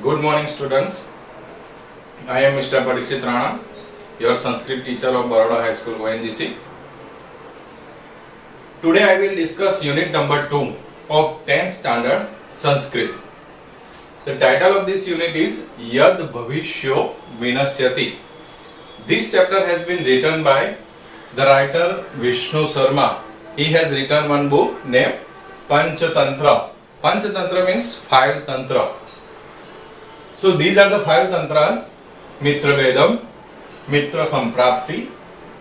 Good morning, students. I am Mr. Parikshit Rana, your Sanskrit teacher of Baroda High School, ONGC. Today I will discuss unit number 2 of 10th standard Sanskrit. The title of this unit is Yad Bhavishyo Vinasyati. This chapter has been written by the writer Vishnu Sharma. He has written one book named Panchatantra. Panchatantra means 5 tantra. So these are the 5 tantras: Mitra Vedam, Mitra Samprapti,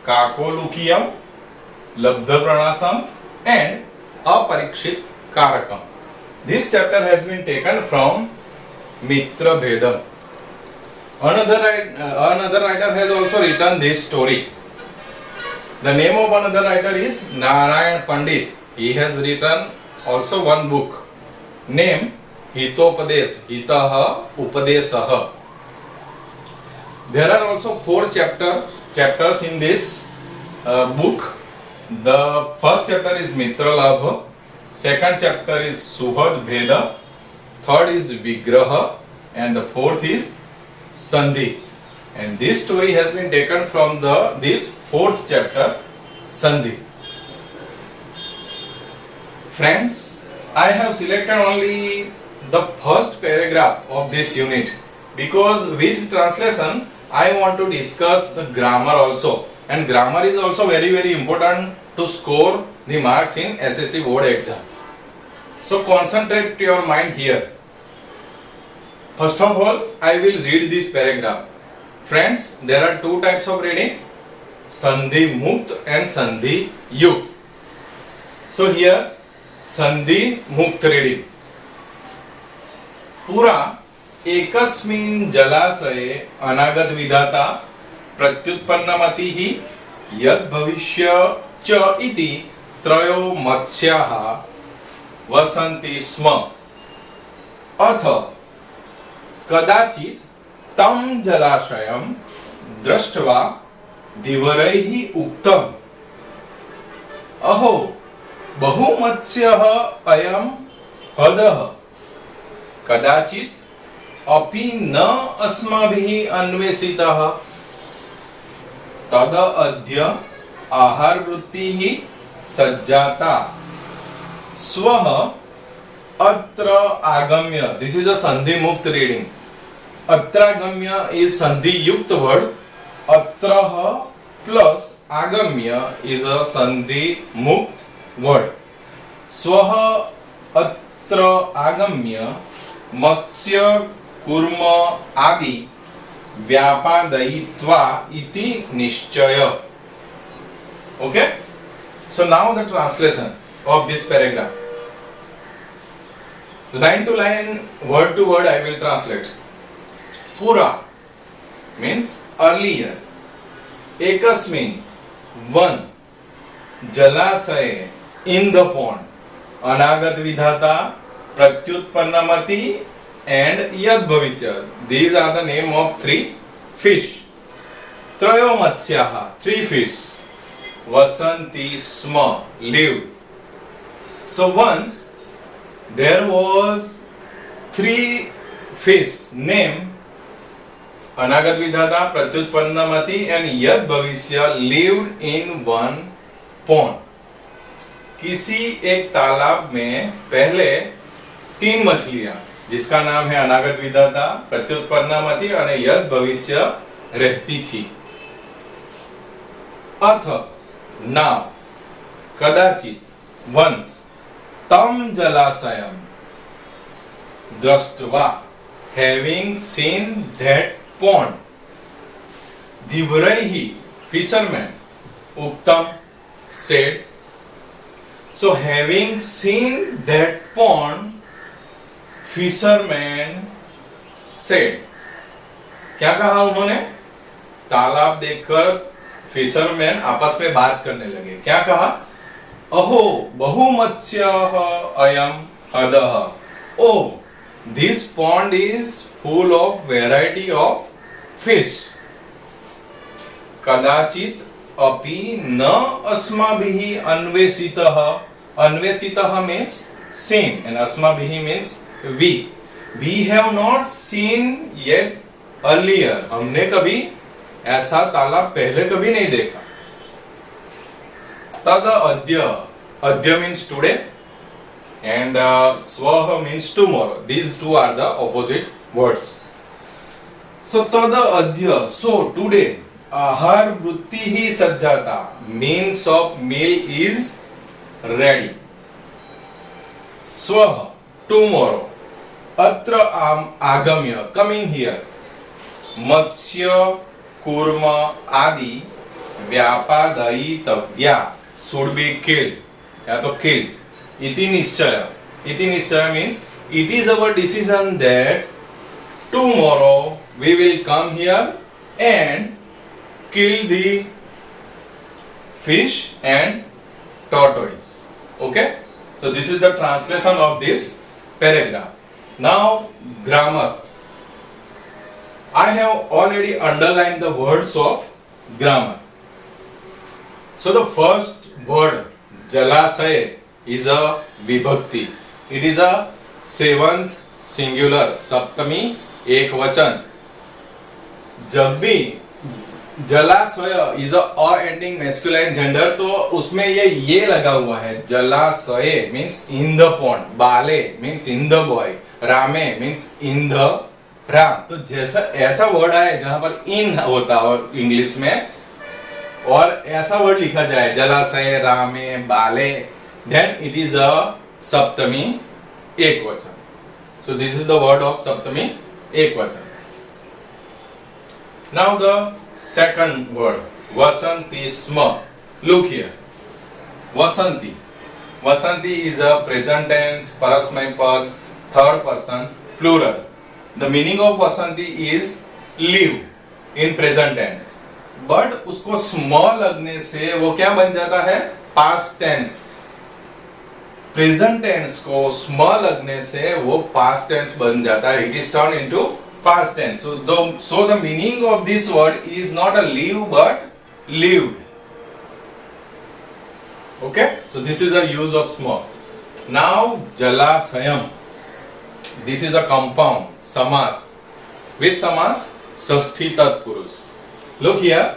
Kakolukiyam, Labdha Pranasam and Aparikshit Karakam. This chapter has been taken from Mitra Vedam. Another writer has also written this story. The name of another writer is Narayan Pandit. He has written also one book named Hitopadesh, Hitaha Upadesaha. There are also 4 chapters in this book. The first chapter is Mitra Labha, second chapter is Suhad Bheda, third is Vigraha, and the fourth is Sandhi. And this story has been taken from this 4th chapter, Sandhi. Friends, I have selected only the first paragraph of this unit because with translation I want to discuss the grammar also, and grammar is also very important to score the marks in SSC board exam. So concentrate your mind here. First of all, I will read this paragraph. Friends, there are 2 types of reading: Sandhi Mukt and Sandhi Yukt. So here Sandhi Mukt reading. पुरा एकस्मिन् जलाशये अनागत विधाता प्रत्युत्पन्नमतिः यद् भविष्य च इति त्रयो मत्स्याः वसन्ति स्म। अथ कदाचित् तं जलाशयं दृष्ट्वा धीवरैः उक्तम्, अहो बहुमत्स्यः अयं हदः, कदाचित् अपि न अस्माभिः अन्वेषितः, तद अद्य आहार वृत्तिः सज्जाता। स्वः अत्र आगम्य, दिस इज अ संधि मुक्त रीडिंग. अत्र आगम्य इज संधि युक्त वर्ड. अत्रः प्लस आगम्य इज अ संधि मुक्त वर्ड. स्वः अत्र आगम्य मत्स्य कूर्म आदि व्यापादयित्वा इति निश्चय. Okay? So now the translation of this paragraph. Line to line, word to word I will translate. Pura means earlier. Ekasmin, one. Jalasaya, in the pond. Anagat vidhata, Pratyutpannamati and Yad Bhavishya. These are the name of 3 fish. Trayo Matsyaha, 3 fish. Vasanti Sma, live. So once there was 3 fish named Anagat Vidhata, Pratyutpannamati and Yad Bhavishya lived in one pond. किसी एक तालाब में पहले 3 मछलियां जिसका नाम है अनागत विधाता, प्रत्युत्पन्नमति और यद भविष्य रहती थी. अथ नाउ कदाचित वंस तम जलाशयम दृष्ट्वा हैविंग सीन दैट पॉन्ड धीवरैहि फिशरमैन उक्तम said. So having seen that pond, fisherman said. क्या कहा उन्होंने? तालाब देखकर फिशरमैन आपस में बात करने लगे. क्या कहा? अहो बहुमत्स्यः अयं हदः. Oh, this pond is full of variety of fish. कदाचित अपि न अस्माभिः अन्वेषितः. Anvesitaha means seen and asmabihi means we. We have not seen yet earlier, हमने कभी ऐसा तालाब पहले कभी नहीं देखा। तद अद्य, अद्य मीन्स टुडे एंड स्वः means tomorrow, these two are the opposite words. So तद अद्य, सो टुडे, आहार वृत्ति ही सज्जाता, means of meal is ready. स्वः टुमारो, अत्र आगम्य कमिंग हियर, मत्स्य कूर्म आदि व्यापादयितव्या शुड बी किल, या तो किल। इति निश्चय, इति निश्चय means it is our decision that tomorrow we will come here and kill the fish and tortoise. Okay, so this is the translation of this paragraph. Now grammar. I have already underlined the words of grammar. So the first word jalasaya is a vibhakti. It is a seventh singular, saptami ekvachan. जब भी जलाशय is a ending masculine gender, तो उसमें ये लगा हुआ है। जलाशय मीन्स इन द पॉन्ड, बाले मीन्स इन द बॉय, रामे मीन्स इन द राम। तो जैसा ऐसा वर्ड आए जहां पर इन होता हो इंग्लिश में और ऐसा वर्ड लिखा जाए जलाशय, रामे, बाले, देन इट इज अ सप्तमी एकवचन। So this is the word of सप्तमी एकवचन। Now the second word, vasanti sma. Look here, vasanti. Vasanti is a present tense, parasmaipad, third person, plural. The meaning of vasanti is live in present tense. But उसको स्म लगने से वो क्या बन जाता है? past tense. Present tense को स्म लगने से वो past tense बन जाता है. It is turned into past tense. So the meaning of this word is not a live but lived. Okay, so this is a use of small. Now jalasayam, this is a compound samas. Which samas? Sashti tatpurush. Look here,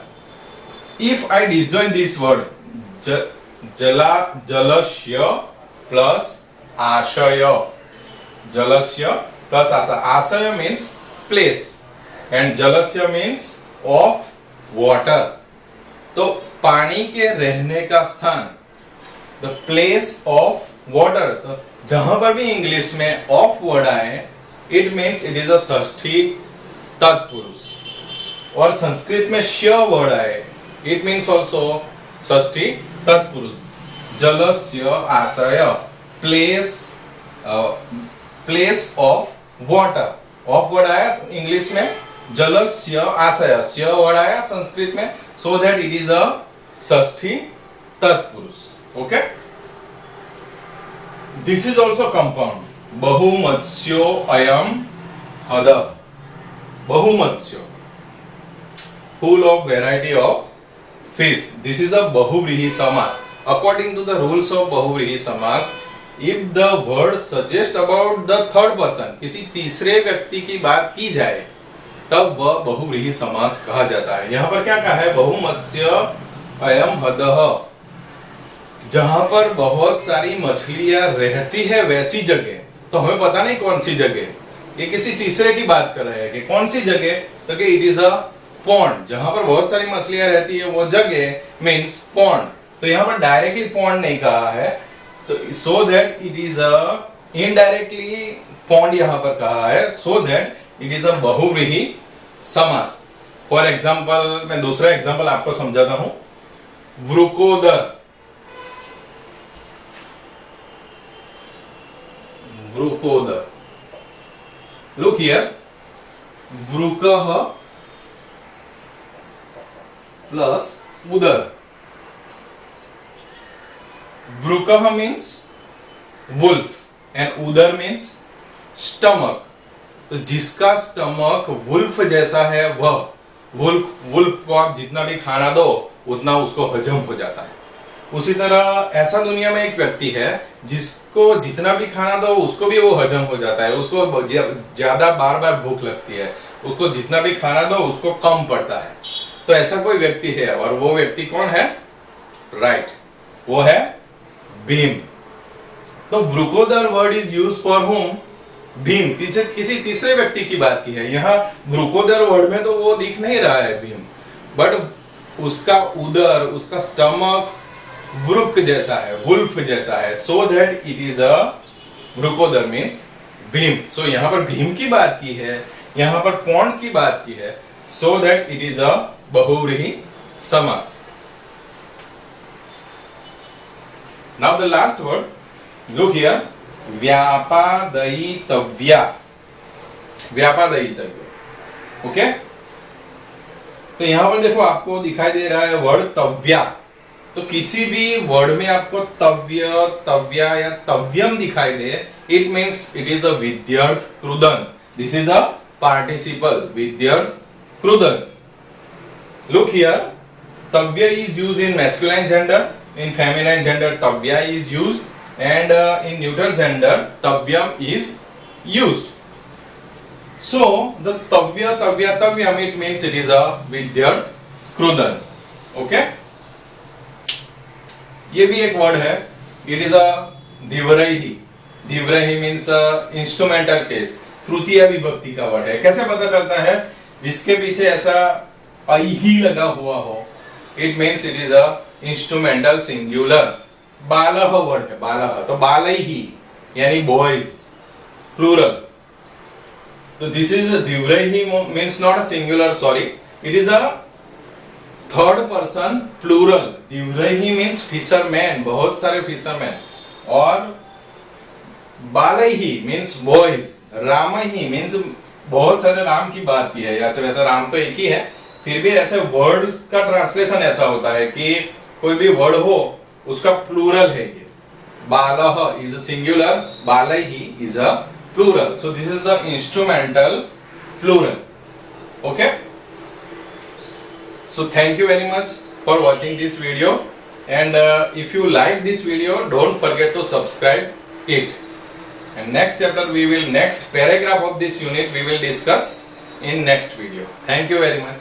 if I disjoin this word jalasya plus ashaya, jalasya plus asaya means place and jalasya means of water. तो पानी के रहने का स्थान, the place of water, तो जहां पर भी इंग्लिश में of वर्ड आए, it means it is a षष्ठी तत्पुरुष। और संस्कृत में श वर्ड आए, it means also षष्ठी तत्पुरुष। जलस्य आशय, place of water, of word आया इंग्लिश में, जलस्य आशय, स्य वर्ड आया संस्कृत में, so that it is a षष्ठी तत्पुरुष। Okay, this is also compound, बहुमत्स्यो अयम हद, बहुमत्स्यो, full of variety of fish, this is a बहुव्रीहि समास। According to the rules of बहुव्रीहि समास, if the word suggest about the third person, किसी तीसरे व्यक्ति की बात की जाए, तब वह बहुव्रीहि समास कहा जाता है। यहाँ पर क्या कहा है? बहुमत्स्य अयम हदः, जहां पर बहुत सारी मछलियां रहती है वैसी जगह। तो हमें पता नहीं कौन सी जगह, ये किसी तीसरे की बात कर रहे हैं कि कौन सी जगह, तो कि इट इज अ पॉन्ड, जहां पर बहुत सारी मछलियां रहती है वो जगह मीन्स पॉन्ड। तो यहाँ पर डायरेक्टली पॉन्ड नहीं कहा है, तो so that it is a indirectly pond यहां पर कहा है, so that it is a बहुव्रीहि समास। फॉर एग्जाम्पल, मैं दूसरा एग्जाम्पल आपको समझाता हूं। वृकोदर, वृकोदर, लुक हियर, वृकः प्लस उदर। वृकः मीन्स वुल्फ एंड उदर मीन्स स्टमक। तो जिसका स्टमक वुल्फ जैसा है वह वुल्फ को आप जितना भी खाना दो उतना उसको हजम हो जाता है। उसी तरह ऐसा दुनिया में एक व्यक्ति है जिसको जितना भी खाना दो उसको भी वो हजम हो जाता है, उसको ज्यादा बार बार भूख लगती है, उसको जितना भी खाना दो उसको कम पड़ता है। तो ऐसा कोई व्यक्ति है, और वो व्यक्ति कौन है? राइट, वो है भीम। तो Vrikodar word is use for home? Bhim किसी तीसरे व्यक्ति की बात की है। यहाँ वृकोदर वर्ड में तो वो दिख नहीं रहा है भीम, बट उसका उदर, उसका स्टमक वृक जैसा है, वुल्फ जैसा है, so that it is a वृकोदर मीन्स भीम। सो यहाँ पर भीम की बात की है, यहाँ पर कौन की बात की है? So that it is a बहुव्रीहि समास। Now the last word, look here, व्यापादयितव्या। व्यापादयितव्य, ओके। तो यहां पर देखो आपको दिखाई दे रहा है वर्ड तव्या। तो किसी भी वर्ड में आपको तव्य, तव्या या तव्यम दिखाई दे, it means it is a विद्यर्थ क्रुदन। दिस इज अ पार्टिसिपल, विद्यर्थ क्रुदन। लुक हियर, तव्य is used in masculine gender, in feminine gender tavya is used, and in neutral gender tavyam is used. So the tavya, tavyam, it means it is a vidyarth krudan, okay. ये भी एक word है, it is a दिव्रैहि। दिव्रैहि means instrumental case, तृतीय विभक्ति का word है। कैसे पता चलता है? जिसके पीछे ऐसा ऐहि लगा हुआ हो, it means it is a instrumental singular. बालह वर्ड है, बालह, तो बालैहि यानी बॉयज, प्लूरल। तो दिस इज दिव्रैहि means not a singular, sorry, it is a third person plural. दिव्रैहि मीन्स फिशरमैन, बहुत सारे फिशरमैन। और बालैहि मीन्स बॉयज। रामैहि मीन्स बहुत सारे राम की बात की है। ऐसे वैसे राम तो एक ही है, फिर भी ऐसे वर्ड का ट्रांसलेशन ऐसा होता है कि कोई भी वर्ड हो उसका प्लूरल है ये। बालह इज अ सिंगुलर, बालैहि is a plural. So this is the instrumental plural, okay. So thank you very much for watching this video, and if you like this video don't forget to subscribe it. And next chapter we will, next paragraph of this unit we will discuss in next video. Thank you very much.